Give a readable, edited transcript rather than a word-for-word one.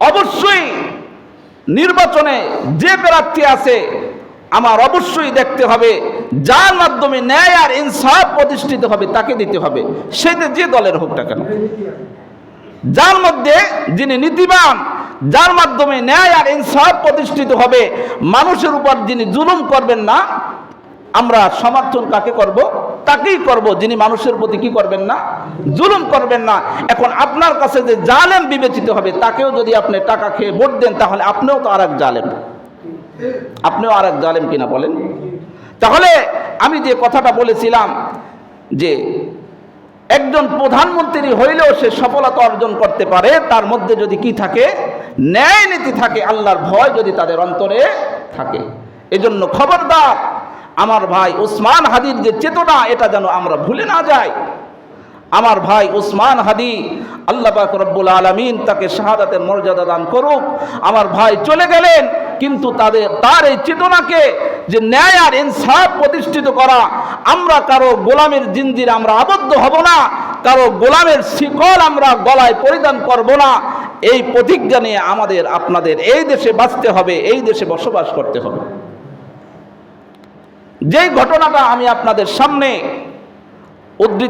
অবশ্যই নির্বাচনে যে প্রার্থী আছে আমার অবশ্যই দেখতে হবে যার মাধ্যমে ন্যায় আর ইনসাফ প্রতিষ্ঠিত হবে তাকে দিতে হবে, সেটা যে দলের হোক না কেন। যার মধ্যে যিনি নীতিবান, যার মাধ্যমে ন্যায় আর ইনসাফ প্রতিষ্ঠিত হবে, মানুষের উপর যিনি জুলুম করবেন না, আমরা সমর্থন কাকে করব? তাকেই করব যিনি মানুষের প্রতি কি করবেন না, জুলুম করবেন না। এখন আপনার কাছে যে জালেম বিবেচিত হবে তাকেও যদি আপনি টাকা খেয়ে ভোট দেন তাহলে আপনিও তো আরেক জালেম, আপনিও আরেক জালেম কিনা বলেন। তাহলে আমি যে কথাটা বলেছিলাম যে একজন প্রধানমন্ত্রী হইলেও সে সফলতা অর্জন করতে পারে তার মধ্যে যদি কি থাকে, ন্যায় নীতি থাকে, আল্লাহর ভয় যদি তাদের অন্তরে থাকে। এজন্য খবরদার আমার ভাই ওসমান হাদির যে চেতনা এটা যেন আমরা ভুলে না যাই। আমার ভাই ওসমান হাদি, আল্লাহ পাক রব্বুল আলামিন তাকে শাহাদাতের মর্যাদা দান করুক। আমার ভাই চলে গেলেন, কিন্তু তার এই চেতনাকে যে ন্যায় আর ইনসাফ প্রতিষ্ঠিত করা, আমরা কারো গোলামের জিনজির আমরা আবদ্ধ হব না, কারো গোলামের শিকল আমরা গলায় পরিধান করব না, এই প্রতিজ্ঞা নিয়ে আমাদের আপনাদের এই দেশে বাঁচতে হবে, এই দেশে বসবাস করতে হবে। যেই ঘটনাটা আমি আপনাদের সামনে উদ্ধৃত